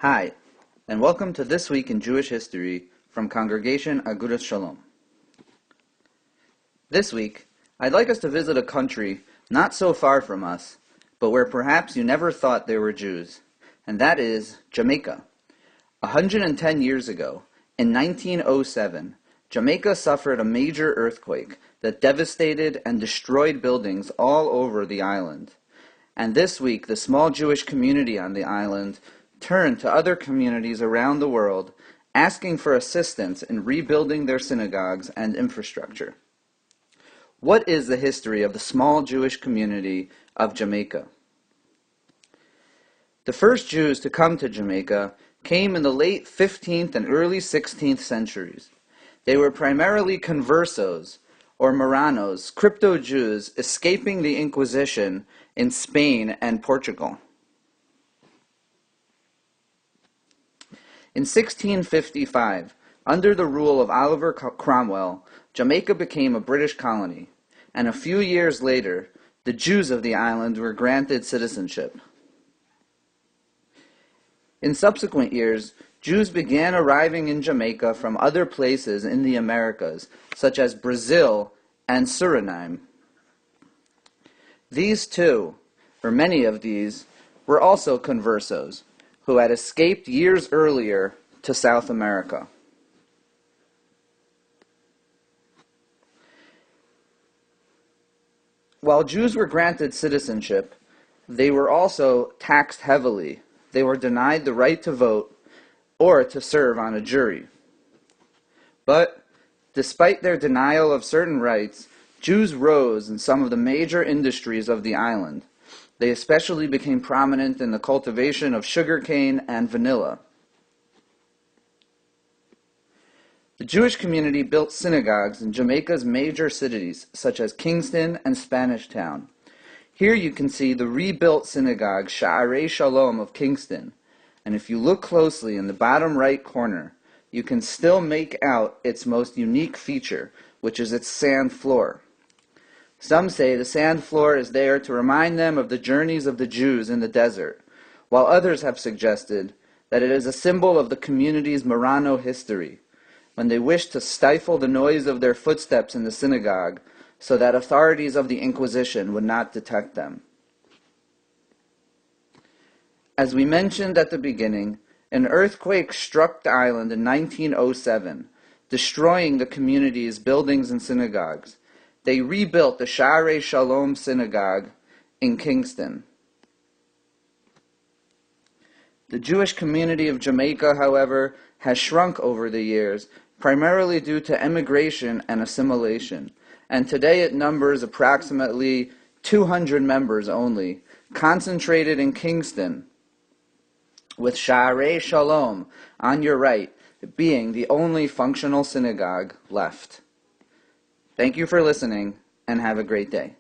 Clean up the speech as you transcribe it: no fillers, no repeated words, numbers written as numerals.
Hi, and welcome to This Week in Jewish History from Congregation Agudas Shalom. This week, I'd like us to visit a country not so far from us, but where perhaps you never thought there were Jews, and that is Jamaica. 110 years ago, in 1907, Jamaica suffered a major earthquake that devastated and destroyed buildings all over the island. And this week, the small Jewish community on the island turned to other communities around the world, asking for assistance in rebuilding their synagogues and infrastructure. What is the history of the small Jewish community of Jamaica? The first Jews to come to Jamaica came in the late 15th and early 16th centuries. They were primarily conversos, or Marranos, crypto-Jews escaping the Inquisition in Spain and Portugal. In 1655, under the rule of Oliver Cromwell, Jamaica became a British colony, and a few years later, the Jews of the island were granted citizenship. In subsequent years, Jews began arriving in Jamaica from other places in the Americas, such as Brazil and Suriname. These too, or many of these, were also conversos, who had escaped years earlier to South America. While Jews were granted citizenship, they were also taxed heavily. They were denied the right to vote or to serve on a jury. But despite their denial of certain rights, Jews rose in some of the major industries of the island. They especially became prominent in the cultivation of sugarcane and vanilla. The Jewish community built synagogues in Jamaica's major cities, such as Kingston and Spanish Town. Here you can see the rebuilt synagogue Sha'arei Shalom of Kingston, and if you look closely in the bottom right corner, you can still make out its most unique feature, which is its sand floor. Some say the sand floor is there to remind them of the journeys of the Jews in the desert, while others have suggested that it is a symbol of the community's Marrano history, when they wished to stifle the noise of their footsteps in the synagogue so that authorities of the Inquisition would not detect them. As we mentioned at the beginning, an earthquake struck the island in 1907, destroying the community's buildings and synagogues. They rebuilt the Sha'arei Shalom synagogue in Kingston. The Jewish community of Jamaica, however, has shrunk over the years, primarily due to emigration and assimilation, and today it numbers approximately 200 members only, concentrated in Kingston, with Sha'arei Shalom on your right being the only functional synagogue left. Thank you for listening, and have a great day.